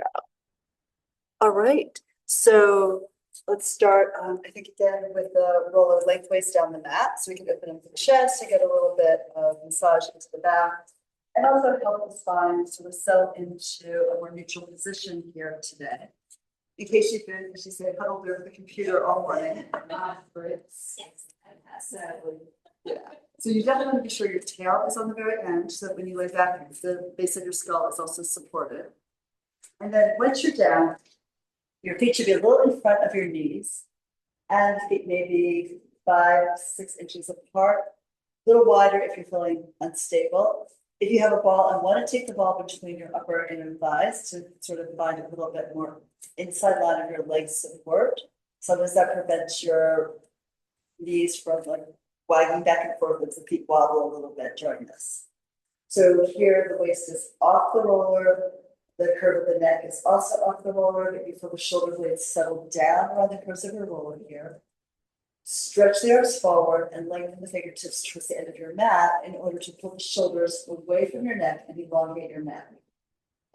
go. All right, so let's start, I think again with the roller lengthways down the mat, so we can open up the chest to get a little bit of massage into the back. And also help the spine sort of settle into a more neutral position here today. In case you've been, as you say, huddled over the computer all morning. Yeah. So you definitely want to be sure your tail is on the very end, so that when you lay back, the base of your skull is also supported. And then once you're down, your feet should be a little in front of your knees, and feet maybe 5-6 inches apart, a little wider if you're feeling unstable. If you have a ball, I want to take the ball between your upper and inner thighs to sort of find a little bit more inside line of your leg support. Sometimes that prevents your knees from like wagging back and forth as the feet wobble a little bit during this. So here the waist is off the roller, the curve of the neck is also off the roller, but you feel the shoulder blades settle down around the curves of your roller here. Stretch the arms forward and lengthen the fingertips towards the end of your mat in order to pull the shoulders away from your neck and elongate your neck.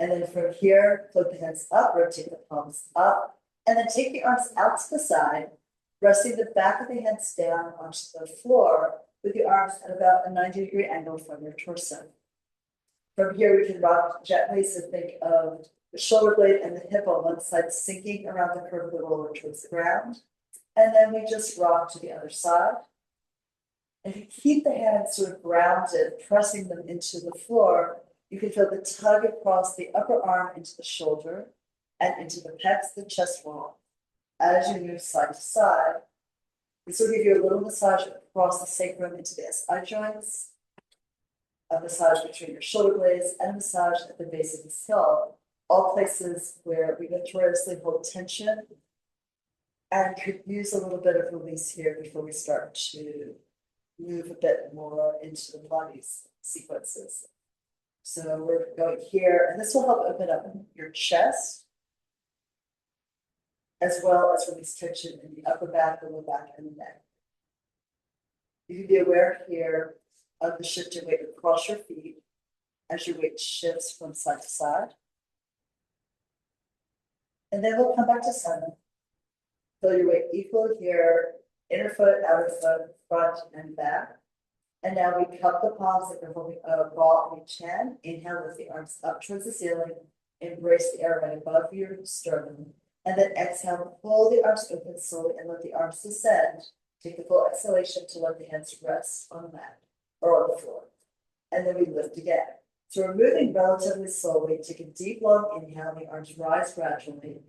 And then from here, float the hands up, rotate the palms up, and then take the arms out to the side, resting the back of the hands down onto the floor with the arms at about a 90-degree angle from your torso. From here, we can rock gently, so think of the shoulder blade and the hip on one side sinking around the curve of the roller towards the ground. And then we just rock to the other side. And if you keep the hands sort of grounded, pressing them into the floor, you can feel the tug across the upper arm into the shoulder and into the pecs, the chest wall. As you move side to side, this will give you a little massage across the sacrum into the SI joints, a massage between your shoulder blades, and a massage at the base of the skull, all places where we notoriously hold tension and could use a little bit of release here before we start to move a bit more into the Pilates sequences. So we're going here, and this will help open up your chest, as well as release tension in the upper back, the lower back, and the neck. You can be aware here of the shift in weight across your feet as your weight shifts from side to side. And then we'll come back to center. Feel your weight equal here, inner foot, outer foot, front and back. And now we cup the palms like we're holding a ball in each hand. Inhale, lift the arms up towards the ceiling. Embrace the air right above your sternum. And then exhale, pull the arms open slowly and let the arms descend. Take the full exhalation to let the hands rest on the mat or on the floor. And then we lift again. So we're moving relatively slowly. Take a deep, long inhale. The arms rise gradually.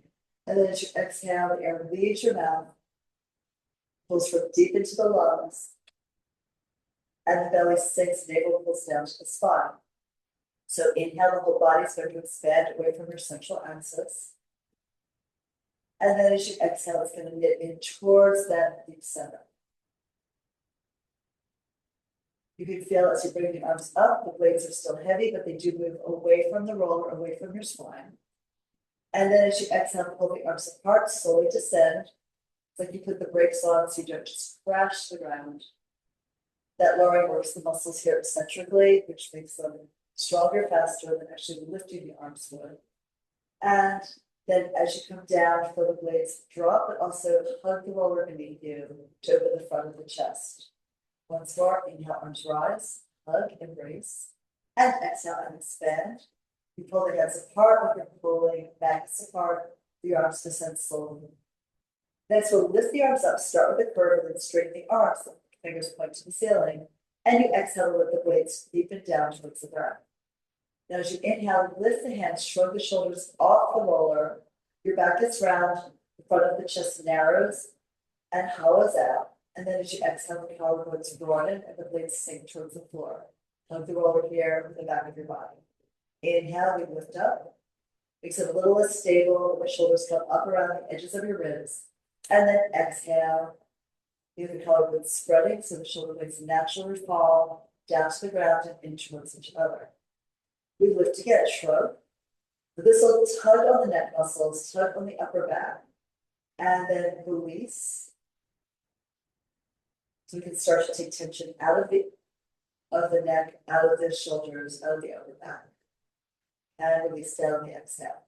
And then as you exhale, the air leaves your mouth, pulls from deep into the lungs, and the belly sinks, navel pulls down to the spine. So inhale, the whole body is going to expand away from your central axis. And then as you exhale, it's going to knit in towards that deep center. You can feel as you bring the arms up, the blades are still heavy, but they do move away from the roller, away from your spine. And then as you exhale, pull the arms apart, slowly descend. It's like you put the brakes on so you don't just crash the ground. That lowering works the muscles here eccentrically, which makes them stronger, faster than actually lifting the arms would. And then as you come down, feel the blades drop, but also hug the roller beneath you to open the front of the chest. Once more, inhale, arms rise, hug, embrace, and exhale and expand. You pull the hands apart like you're pulling backs apart, the arms descend slowly. Next, we'll lift the arms up, start with a curve, and then straighten the arms, so the fingers point to the ceiling. And you exhale to let the blades deepen down towards the ground. Now, as you inhale, lift the hands, shrug the shoulders off the roller. Your back gets round, the front of the chest narrows and hollows out. And then as you exhale, the collarbones broaden and the blades sink towards the floor. Hug the roller here with the back of your body. Inhale, we lift up. Makes it a little less stable. The shoulders come up around the edges of your ribs. And then exhale. You have the collarbones spreading so the shoulder blades naturally fall down to the ground and in towards each other. We lift again, shrug. This will tug on the neck muscles, tug on the upper back, and then release. So we can start to take tension out of the neck, out of the shoulders, out of the upper back. And release down the exhale.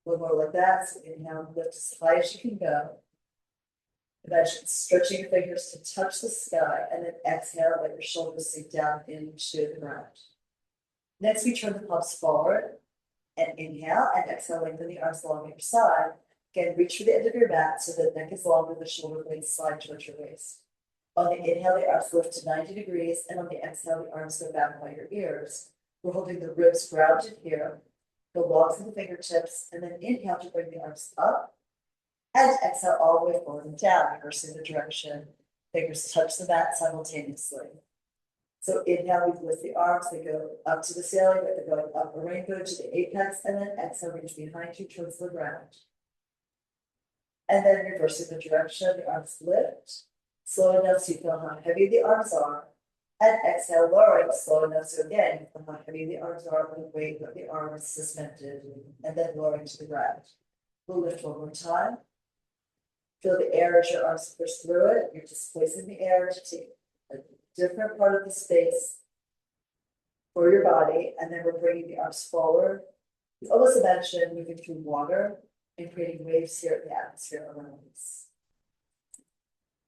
One more like that. So inhale, lift as high as you can go. Imagine stretching your fingers to touch the sky, and then exhale, let your shoulders sink down into the ground. Next, we turn the palms forward and inhale, and exhale, lengthen the arms along your side. Again, reach for the end of your mat so the neck is longer, the shoulder blades slide towards your waist. On the inhale, the arms lift to 90 degrees, and on the exhale, the arms go back by your ears. We're holding the ribs grounded here. Go long through the fingertips, and then inhale to bring the arms up, and exhale all the way forward and down, reversing the direction. Fingers touch the mat simultaneously. So inhale, we lift the arms, they go up to the ceiling, but they're going up a rainbow to the apex, and then exhale, reach behind you towards the ground. And then reversing the direction, the arms lift, slow enough so you feel how heavy the arms are, and exhale, lowering, slow enough so again, you feel how heavy the arms are with the weight of the arms suspended, and then lowering to the ground. We'll lift one more time. Feel the air as your arms push through it. You're displacing the air to take a different part of the space for your body, and then we're bringing the arms forward. You almost imagine moving through water and creating waves here in the atmosphere around us.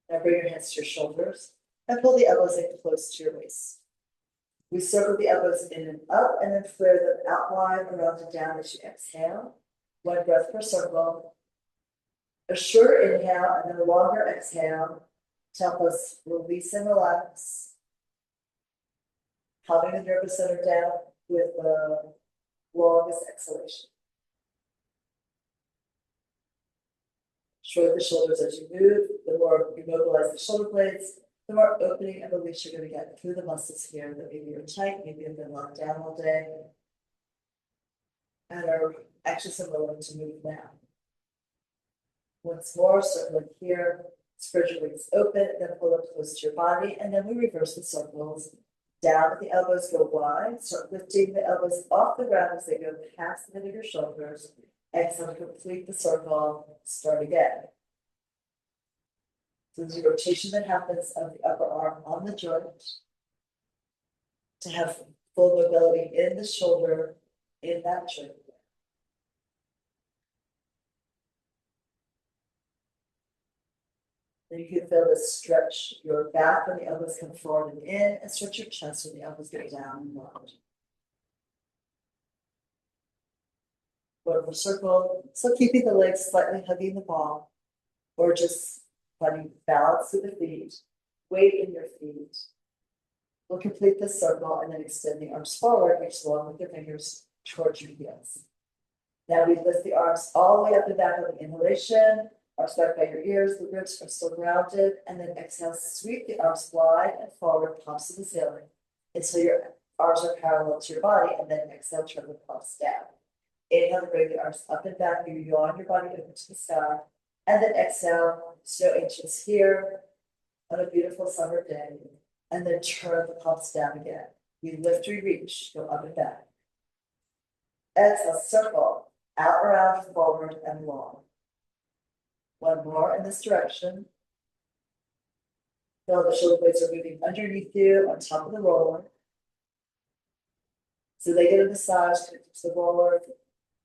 Now bring your hands to your shoulders and pull the elbows in close to your waist. We circle the elbows in and up, and then flare them out wide around and down as you exhale. One breath per circle. A short inhale and then a longer exhale to help us release and relax. Calming the nervous center down with the longest exhalation. Shrug the shoulders as you move. The more you mobilize the shoulder blades, the more opening and release you're going to get through the muscles here that maybe you're tight, maybe you've been locked down all day, and are actually so willing to move now. Once more, circling here, spread your wings open, then pull up close to your body, and then we reverse the circles. Down at the elbows, go wide, start lifting the elbows off the ground as they go past the head of your shoulders. Exhale to complete the circle, start again. So there's a rotation that happens of the upper arm on the joint to have full mobility in the shoulder in that joint. Then you can feel this stretch your back when the elbows come forward and in, and stretch your chest when the elbows go down and wide. One more circle. So keeping the legs slightly hugging the ball, or just finding balance through the feet, weight in your feet. We'll complete this circle and then extend the arms forward, reach long with your fingers towards your heels. Now we lift the arms all the way up and back on the inhalation. Arms back by your ears, the ribs are still grounded, and then exhale, sweep the arms wide and forward, palms to the ceiling, until your arms are parallel to your body, and then exhale, turn the palms down. Inhale to bring the arms up and back, you yawn your body open to the sky, and then exhale, snow angels here on a beautiful summer day, and then turn the palms down again. We lift, we reach, go up and back. Exhale, circle, out, around, forward, and long. One more in this direction. Feel the shoulder blades are moving underneath you on top of the roller. So they get a massage to the roller,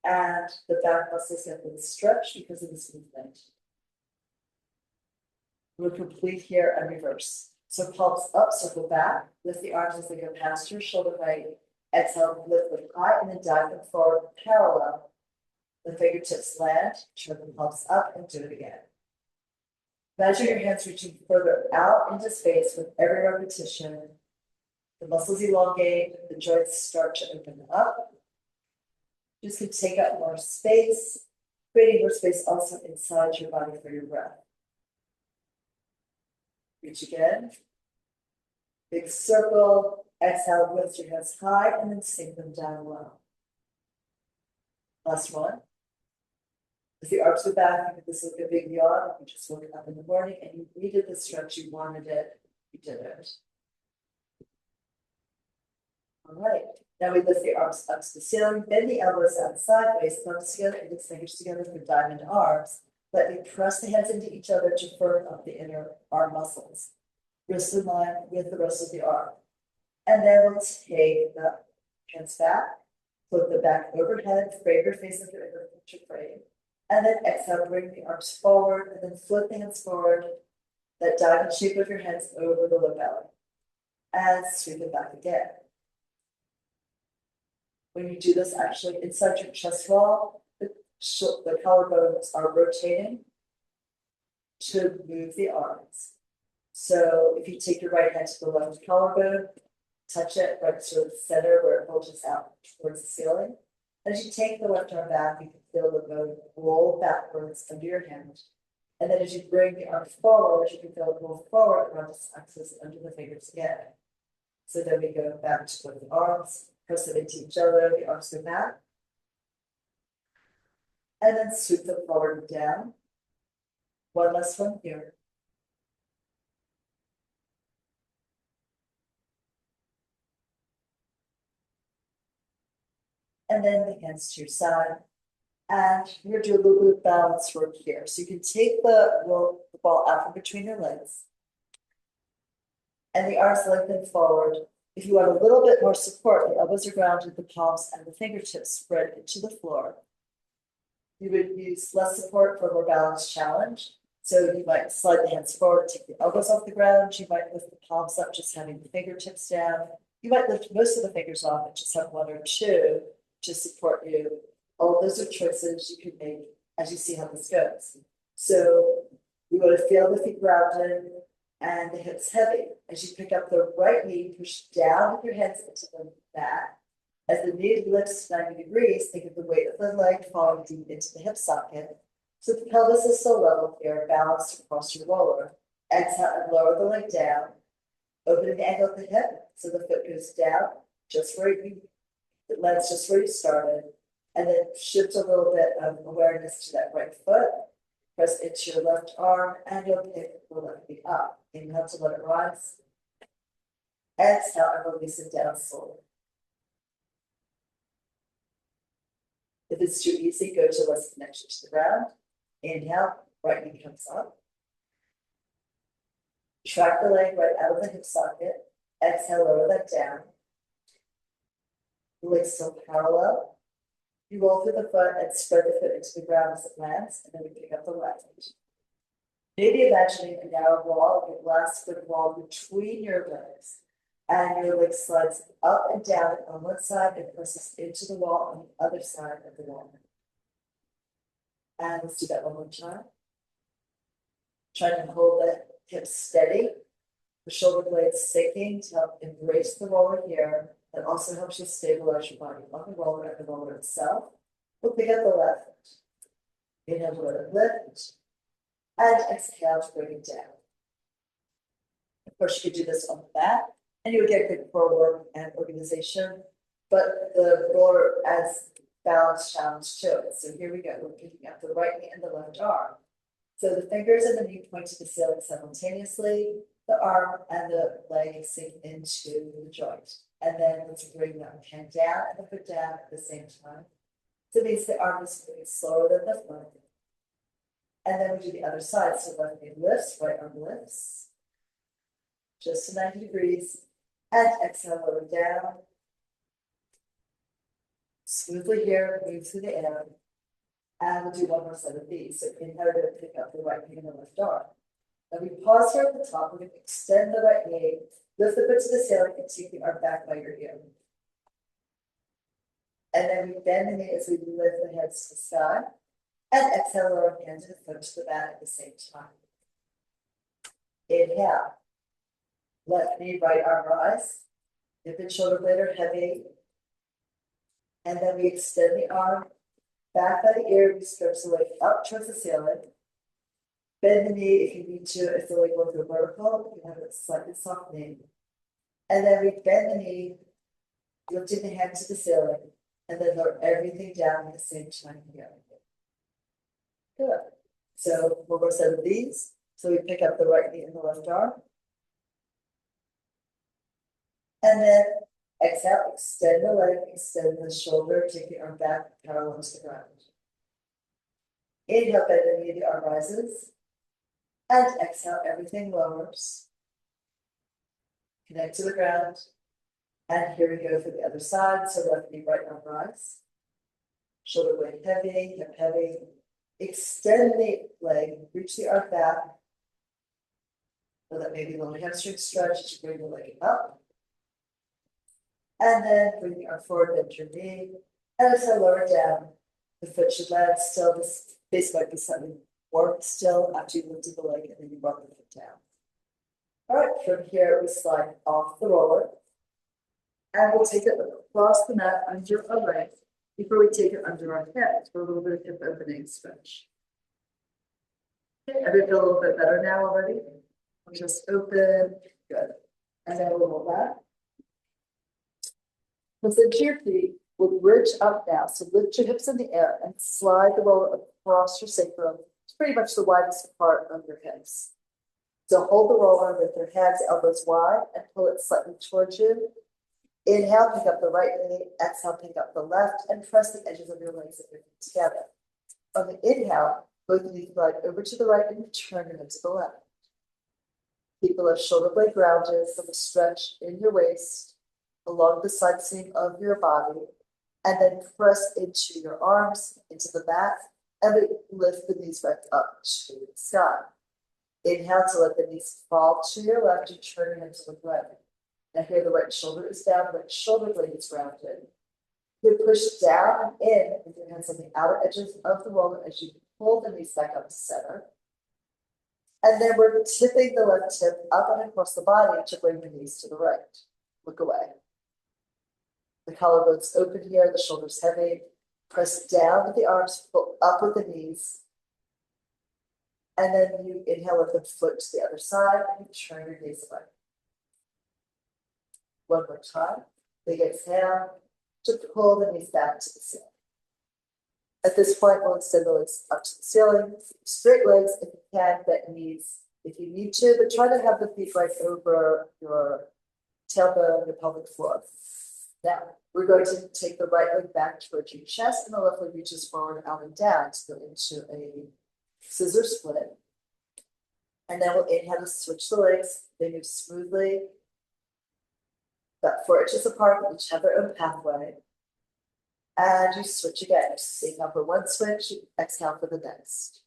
and the back muscles get a stretch because of this movement. We'll complete here and reverse. So palms up, circle back, lift the arms as they go past your shoulder height. Exhale, lift high, and then dive them forward parallel. The fingertips land, turn the palms up, and do it again. Imagine your hands reaching further out into space with every repetition. The muscles elongate, the joints start to open up. Just can take up more space, creating more space also inside your body for your breath. Reach again. Big circle, exhale, lift your hands high, and then sink them down low. Last one. As the arms go back, this is like a big yawn. You just woke up in the morning and you needed the stretch, you wanted it, you did it. All right, now we lift the arms up to the ceiling, bend the elbows out sideways, thumbs together, index fingers together for diamond arms. Let me press the hands into each other to firm up the inner arm muscles. Wrist in line with the rest of the arm. And then we'll take the hands back, Flip the back overhead, frame your face into a picture frame. And then exhale, bring the arms forward, and then flip the hands forward. That diamond shape of your hands over the low belly. And sweep it back again. When you do this, actually inside your chest wall, the collarbones are rotating to move the arms. So if you take your right hand to the left collarbone, touch it right to the center where it bulges out towards the ceiling. As you take the left arm back, you can feel the bone roll backwards under your hand. And then as you bring the arm forward, you can feel it roll forward around this axis under the fingers again. So then we go back to the arms, press it into each other, the arms go back. And then sweep them forward and down. One last one here. And then the hands to your side. And you're gonna do a little bit of balance work here. So you can take the ball out from between your legs. And the arms lengthen forward. If you want a little bit more support, the elbows are grounded, the palms and the fingertips spread into the floor. You would use less support for a more balanced challenge. So you might slide the hands forward, take the elbows off the ground. You might lift the palms up, just having the fingertips down. You might lift most of the fingers off and just have one or two to support you. All of those are choices you can make as you see how this goes. So you want to feel the feet grounded and the hips heavy. As you pick up the right knee, push down with your hands into the mat. As the knee lifts 90 degrees, think of the weight of the leg falling deep into the hip socket. So the pelvis is still level here, balanced across your roller. Exhale and lower the leg down. Opening the angle of the hip, so the foot goes down, just where it lands just where you started. And then shift a little bit of awareness to that right foot. Press into your left arm and you'll pick the left knee up. Inhale to let it rise. Exhale and release it down slowly. If it's too easy, go to less connection to the ground. Inhale, right knee comes up. Track the leg right out of the hip socket. Exhale, lower that down. The leg's still parallel. You roll through the foot and spread the foot into the ground as it lands, and then we pick up the left. Maybe imagining a narrow wall, a glass foot wall between your legs, and your leg slides up and down on one side and presses into the wall on the other side of the wall. And let's do that one more time. Try to hold the hips steady, the shoulder blades sinking to help embrace the roller here. That also helps you stabilize your body on the roller and the roller itself. We'll pick up the left foot. Inhale to let it lift. And exhale to bring it down. Of course, you could do this on the mat, and you would get good core work and organization. But the roller adds balance challenge to it. So here we go. We're picking up the right knee and the left arm. So the fingers and the knee point to the ceiling simultaneously. The arm and the leg sink into the joint. And then let's bring the hand down and the foot down at the same time. So it means the arm is moving slower than the foot. And then we do the other side. So left knee lifts, right arm lifts. Just to 90 degrees. And exhale, lower down. Smoothly here, move through the air. And we'll do one more set of these. So inhale to pick up the right knee and the left arm. Now we pause here at the top. We're going to extend the right knee. Lift the foot to the ceiling and take the arm back by your ear. And then we bend the knee as we lift the heads to the sky. And exhale, lower hand to the foot to the mat at the same time. Inhale. Left knee, right arm rise. Hip and shoulder blade are heavy. And then we extend the arm back by the ear. We stretch the leg up towards the ceiling. Bend the knee if you need to. If the leg goes vertical, you have a slightly softening. And then we bend the knee, lifting the hand to the ceiling, and then lower everything down at the same time here. Good. So one more set of these. So we pick up the right knee and the left arm. And then exhale, extend the leg, extend the shoulder, take the arm back parallel to the ground. Inhale, bend the knee, the arm rises. And exhale, everything lowers. Connect to the ground. And here we go for the other side, so left knee, right arm rise. Shoulder blade heavy, hip heavy. Extend the leg, reach the arm back. So that maybe a little hamstring stretch to bring the leg up. And then bring the arm forward, bend your knee. And as I lower down, the foot should land still. This base might be something warped still after you lifted the leg and then you brought the foot down. All right, from here we slide off the roller. And we'll take it across the mat under our leg before we take it under our head for a little bit of hip opening stretch. Okay, everybody feel a little bit better now already? Just open, good. And then we'll roll back. Listen your feet, will bridge up now. So lift your hips in the air and slide the roller across your sacrum. It's pretty much the widest part of your hips. So hold the roller with your hands, elbows wide, and pull it slightly towards you. Inhale, pick up the right knee. Exhale, pick up the left, and press the edges of your legs and your feet together. On the inhale, both knees glide over to the right and turn your hips to the left. Keep the left shoulder blade grounded from a stretch in your waist along the side seam of your body, and then press into your arms, into the mat, and lift the knees back up to the sky. Inhale to let the knees fall to your left and turn your hips to the right. Now here the right shoulder is down, right shoulder blade is rounded. You push down and in with your hands on the outer edges of the roller as you pull the knees back up to center. And then we're tipping the left hip up and across the body to bring the knees to the right. Look away. The collarbones open here, the shoulders heavy. Press down with the arms, pull up with the knees. And then you inhale with the foot to the other side and you turn your knees away. One more time. Big exhale to pull the knees back to the ceiling. At this point, we'll extend the legs up to the ceiling. Straight legs if you can, bend knees if you need to, but try to have the feet right over your tailbone, your pelvic floor. Now, we're going to take the right leg back towards your chest and the left leg reaches forward, out and down to go into a scissor split. And then we'll inhale to switch the legs. They move smoothly, about 4 inches apart, each have their own pathway. And you switch again. Inhale for one switch, exhale for the next.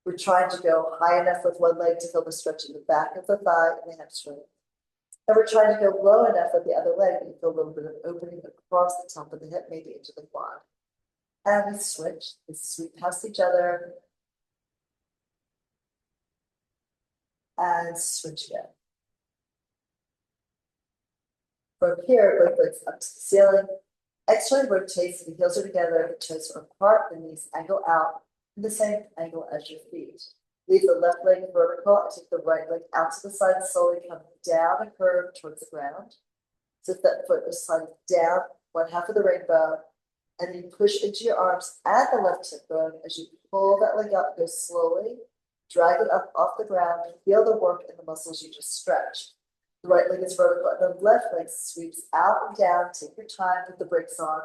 We're trying to go high enough with one leg to feel the stretch in the back of the thigh and the hamstring. And we're trying to go low enough with the other leg that you feel a little bit of opening across the top of the hip, maybe into the quad. And we switch. We sweep past each other. And switch again. From here, both legs up to the ceiling. Externally rotate so the heels are together, the toes are apart, the knees angle out in the same angle as your feet. Leave the left leg vertical and take the right leg out to the side, slowly come down a curve towards the ground. So if that foot is sliding down, one half of the rainbow, and then you push into your arms at the left hip bone as you pull that leg up, go slowly, drag it up off the ground, feel the work in the muscles you just stretched. The right leg is vertical and the left leg sweeps out and down. Take your time, put the brakes on.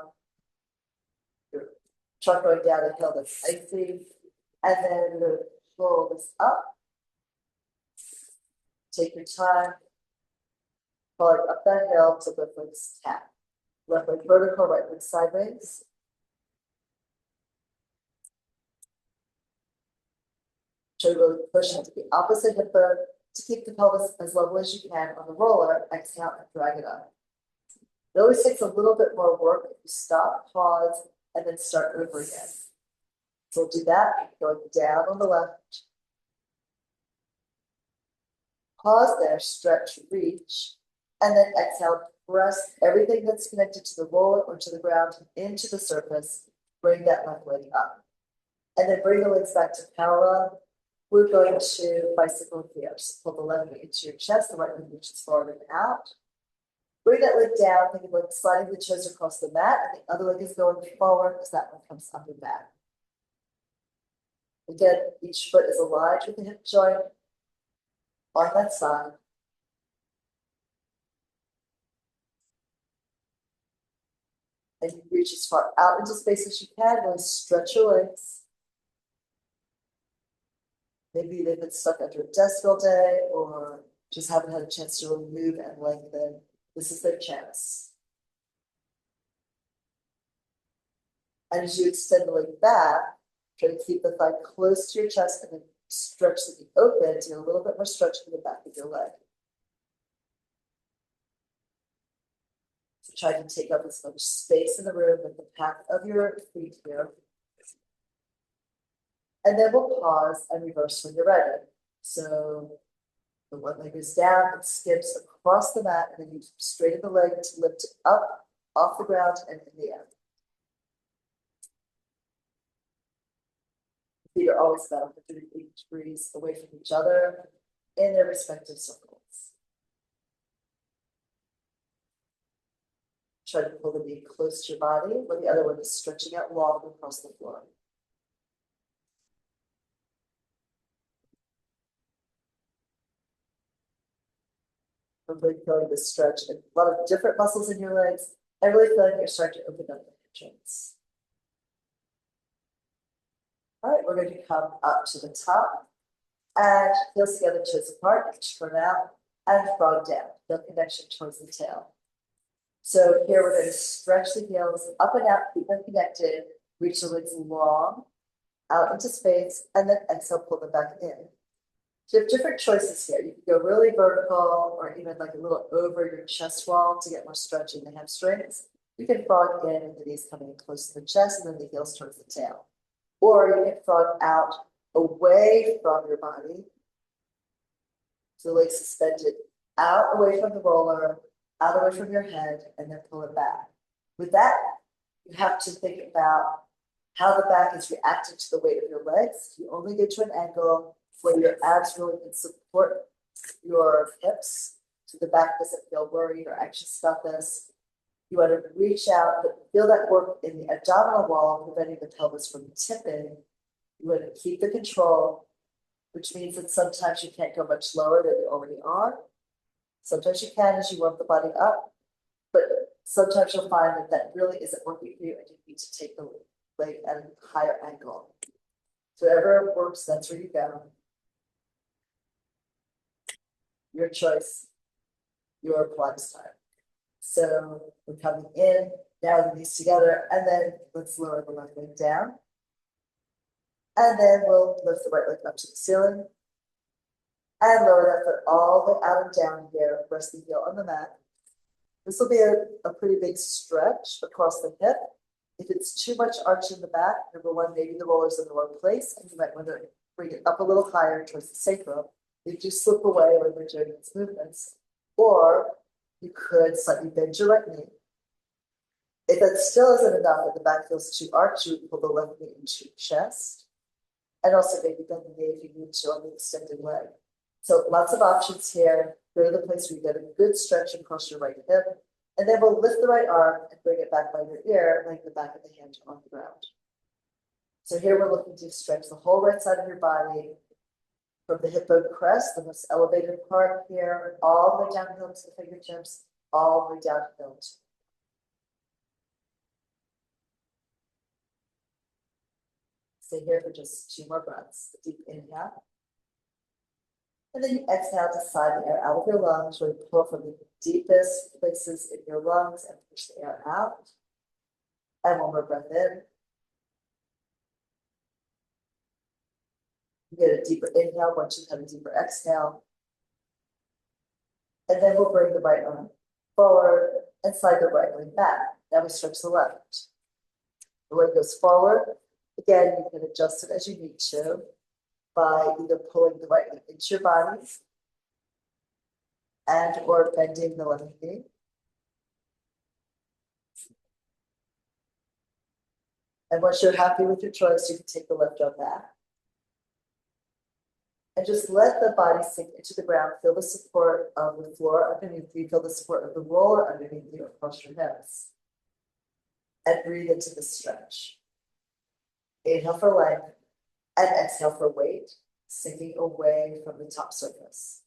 Your trunk going down the hill that's icy. And then we're going to pull this up. Take your time. Pull it up that hill to both legs tap. Left leg vertical, right leg sideways. Try to really push into the opposite hip bone to keep the pelvis as level as you can on the roller. Exhale and drag it up. It always takes a little bit more work if you stop, pause, and then start over again. So we'll do that, going down on the left. Pause there, stretch, reach, and then exhale, press everything that's connected to the roller or to the ground into the surface. Bring that left leg up. And then bring the legs back to parallel. We're going to bicycle here. So pull the left leg into your chest, the right leg reaches forward and out. Bring that leg down, think of like sliding the toes across the mat, and the other leg is going forward because that one comes up and back. Again, each foot is aligned with the hip joint on that side. And you reach as far out into space as you can, really stretch your legs. Maybe they've been stuck under a desk all day, or just haven't had a chance to really move and lengthen. This is their chance. And as you extend the leg back, try to keep the thigh close to your chest and then stretch the knee open to get a little bit more stretch in the back of your leg. So try to take up as much space in the room with the pack of your feet here. And then we'll pause and reverse when you're ready. So the one leg is down, it skips across the mat, and then you straighten the leg to lift it up off the ground and in the air. Feet are always about 180 degrees away from each other in their respective circles. Try to pull the knee close to your body, while the other one is stretching out long across the floor. I'm really feeling this stretch and a lot of different muscles in your legs. I really feel like you're starting to open up the hip joints. All right, we're going to come up to the top and heels together, toes apart, turn out and frog down. Feel connection towards the tail. So here we're going to stretch the heels up and out, keep them connected, reach the legs long, out into space, and then exhale, pull them back in. So you have different choices here. You can go really vertical or even like a little over your chest wall to get more stretch in the hamstrings. You can frog in with the knees coming close to the chest and then the heels towards the tail. Or you can frog out away from your body. So the legs suspended out away from the roller, out away from your head, and then pull it back. With that, you have to think about how the back is reacting to the weight of your legs. You only get to an angle where your abs really can support your hips, so the back doesn't feel worried or anxious about this. You want to reach out, but feel that work in the abdominal wall, preventing the pelvis from tipping. You want to keep the control, which means that sometimes you can't go much lower than you already are. Sometimes you can as you warm the body up, but sometimes you'll find that that really isn't working for you and you need to take the leg at a higher angle. So whatever works, that's where you go. Your choice, your Pilates time. So we're coming in, down the knees together, and then let's lower the left leg down. And then we'll lift the right leg up to the ceiling. And lower that foot all the way out and down here, rest the heel on the mat. This will be a pretty big stretch across the hip. If it's too much arch in the back, number one, maybe the roller's in the wrong place, and you might want to bring it up a little higher towards the sacrum. If you slip away when we're doing these movements, or you could slightly bend your right knee. If that still isn't enough and the back feels too arched, you would pull the left knee into your chest, and also maybe bend the knee if you need to on the extended leg. So lots of options here. Go to the place where you get a good stretch across your right hip, and then we'll lift the right arm and bring it back by your ear, like the back of the hand on the ground. So here we're looking to stretch the whole right side of your body from the hip bone crest, the most elevated part here, all the way downhill to the fingertips, all the way downhill. Stay here for just 2 more breaths. A deep inhale. And then you exhale to sigh the air out of your lungs, really pull from the deepest places in your lungs and push the air out. And 1 more breath in. You get a deeper inhale once you've had a deeper exhale. And then we'll bring the right arm forward and slide the right leg back. Now we stretch the left. The leg goes forward. Again, you can adjust it as you need to by either pulling the right leg into your body and or bending the left knee. And once you're happy with your choice, you can take the left arm back. And just let the body sink into the ground. Feel the support of the floor underneath you. Feel the support of the roller underneath you across your hips. And breathe into the stretch. Inhale for length and exhale for weight, sinking away from the top surface.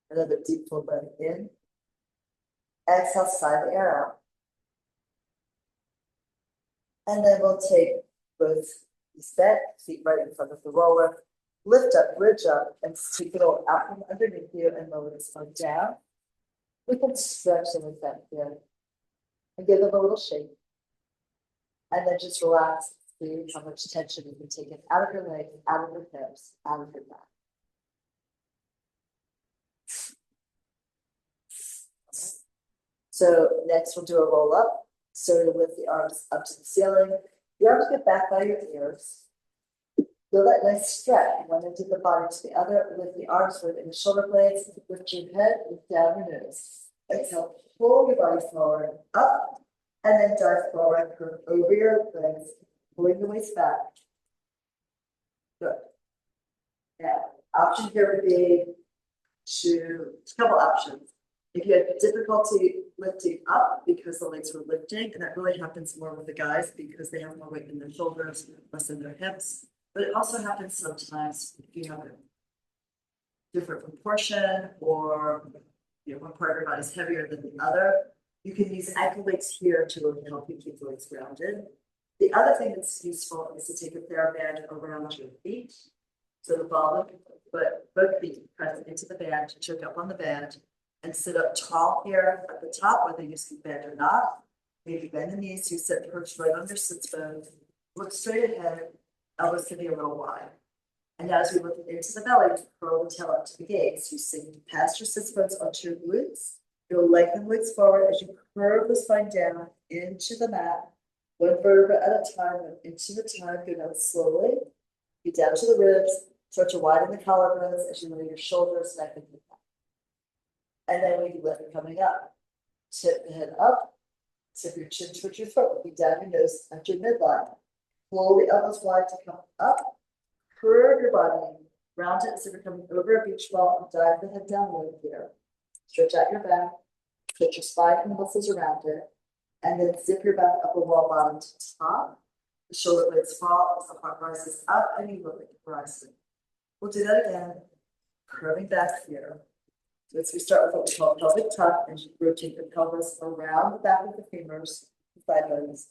Another deep full breath in. Exhale, sigh the air out. And then we'll take both knees bent, feet right in front of the roller, lift up, bridge up, and take it all out from underneath you and lower the spine down. We can stretch them with that here and give them a little shake. And then just relax, see how much tension you can take it out of your legs, out of your hips, out of your back. So next we'll do a roll up. So to lift the arms up to the ceiling. The arms get back by your ears. Feel that nice stretch. One end of the body to the other. Lift the arms within the shoulder blades. Lift your head, lift down your nose. Exhale, pull your body forward, up, and then dive forward, curve over your legs, pulling the waist back. Good. Now, option here would be a couple options. If you had difficulty lifting up because the legs were lifting, and that really happens more with the guys because they have more weight in their shoulders, less in their hips. But it also happens sometimes if you have a different proportion or one part of your body is heavier than the other. You can use ankle weights here to really help you keep the legs grounded. The other thing that's useful is to take a TheraBand around your feet. So the ball, but both feet press into the band, choke up on the band, and sit up tall here at the top, whether you can bend or not. Maybe bend the knees, you sit perched right on your sits bones, look straight ahead, elbows can be a little wide. And as we look into the belly, curl the tail up to the gaze. You sink past your sits bones onto your glutes. You'll lengthen the legs forward as you curve the spine down into the mat. One vertebra at a time, one inch at a time. Go down slowly. Get down to the ribs. Start to widen the collarbones as you lay your shoulders, neck, and back. And then we lift coming up. Tip the head up. Tip your chin towards your throat. Be down your nose at your midline. Pull the elbows wide to come up. Curve your body, round it as if you're coming over a beach ball and dive the head down low here. Stretch out your back, put your spine and muscles around it, and then zip your back upper wall bottom to top. The shoulder blades fall as the heart rises up and you look at the horizon. We'll do that again, curving back here. So as we start with what we call pelvic tuck, and you rotate the pelvis around the back of the femurs, the thigh bones.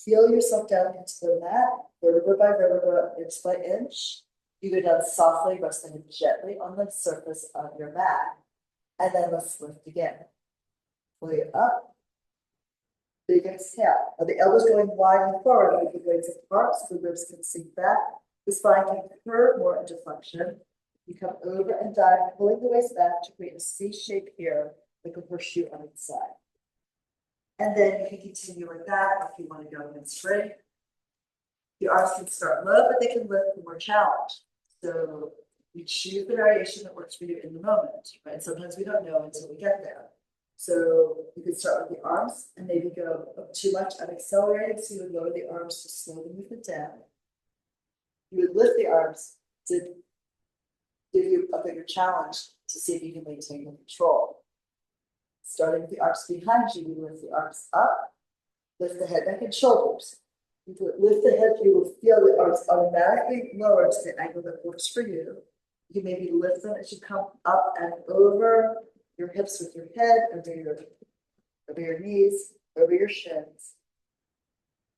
Feel yourself down into the mat, vertebra by vertebra, inch by inch. You go down softly, resting gently on the surface of your mat. And then let's lift again. Pull it up. Big exhale. Now the elbows going wide and forward, with the legs apart so the ribs can sink back. The spine can curve more into flexion. You come over and dive, pulling the waist back to create a C shape here, like a horseshoe on each side. And then you can continue like that if you want to go in straight. The arms can start low, but they can lift more challenge. So you choose the variation that works for you in the moment, right? Sometimes we don't know until we get there. So you can start with the arms and maybe go up too much unaccelerated. So you would lower the arms to slowly move it down. You would lift the arms to give you a bigger challenge to see if you can maintain the control. Starting with the arms behind you, you lift the arms up, lift the head, neck, and shoulders. You lift the head, you will feel the arms automatically lower to the angle that works for you. You can maybe lift them as you come up and over your hips with your head, over your knees, over your shins.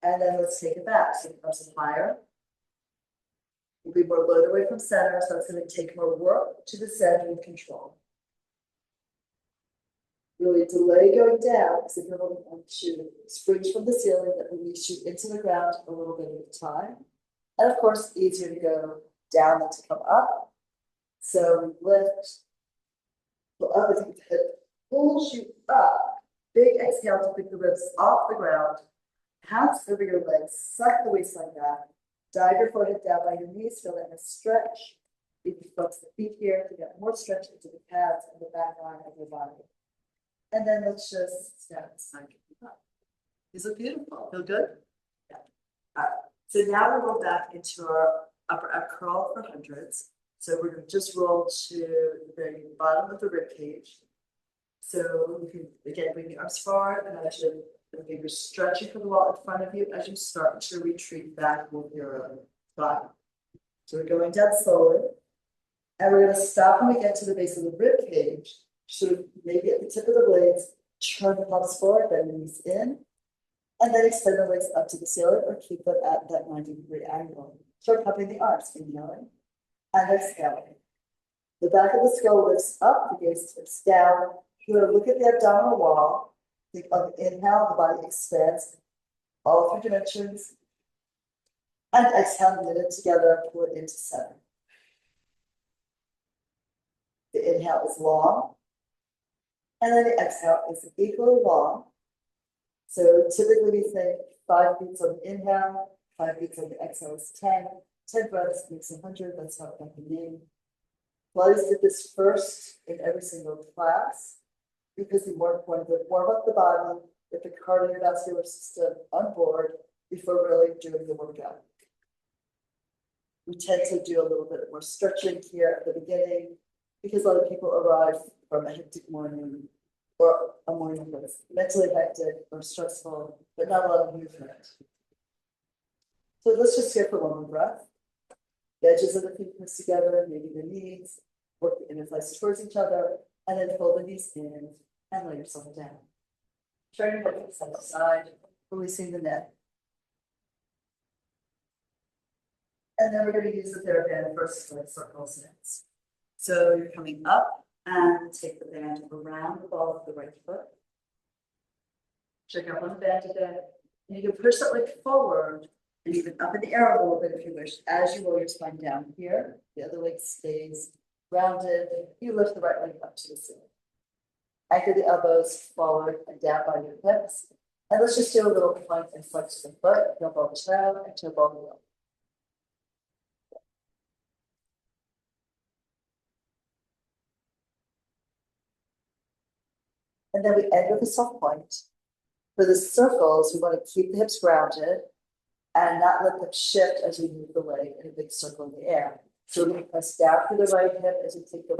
And then let's take it back. So it comes higher. You'll be more load away from center, so it's going to take more work to descend with control. Really delay going down because if you're holding on to springs from the ceiling that will release you into the ground a little bit at a time. And of course, easier to go down than to come up. So we lift, pull up as the head pulls you up. Big exhale to pick the ribs off the ground. Pounce over your legs, suck the waistline back. Dive your forehead down by your knees, feel that nice stretch. You can flex the feet here to get more stretch into the calves and the back line of your body. And then let's just stand aside. These look beautiful. Feel good? Yeah. All right. So now we roll back into our upper ab curl for hundreds. So we're going to just roll to the very bottom of the rib cage. So you can again bring the arms forward and as the fingers stretching for the wall in front of you as you start to retreat back with your body. So we're going down slowly. And we're going to stop when we get to the base of the rib cage. So maybe at the tip of the blades, Turn the pelvis forward, bend the knees in. And then extend the legs up to the ceiling or keep them at that 90-degree angle. Start cupping the arms, inhaling and exhaling. The back of the skull lifts up, the gaze tips down. You're going to look at the abdominal wall. Think of the inhale, the body expands all three dimensions. And exhale, knit it together, pull it into center. The inhale is long. And then the exhale is equally long. So typically we think 5 beats on the inhale, 5 beats on the exhale is 10. 10 breaths makes 100, that's how it got the name. Pilates did this first in every single class because we wanted to warm up the body, get the cardiovascular system on board before really doing the workout. We tend to do a little bit more stretching here at the beginning because a lot of people arrive from a hectic morning or a morning that's mentally hectic or stressful, but not a lot of movement. So let's just go for one more breath. The edges of the feet press together, maybe the knees, work the inner thighs towards each other, and then fold the knees in and lay yourself down. Turn your hips side to side, releasing the neck. And then we're going to use the TheraBand for split circles next. So you're coming up and take the band around the ball of the right foot. Check out on the band today. And you can push that leg forward and even up in the air a little bit if you wish. As you roll your spine down here, the other leg stays rounded. You lift the right leg up to the ceiling. Anchor the elbows forward and down by your hips. And let's just do a little plank and flex the foot, heel ball to toe, and toe ball to heel. And then we end with a soft point. For the circles, we want to keep the hips grounded and not let them shift as we move the leg in a big circle in the air. So we're going to press down through the right hip as we take the right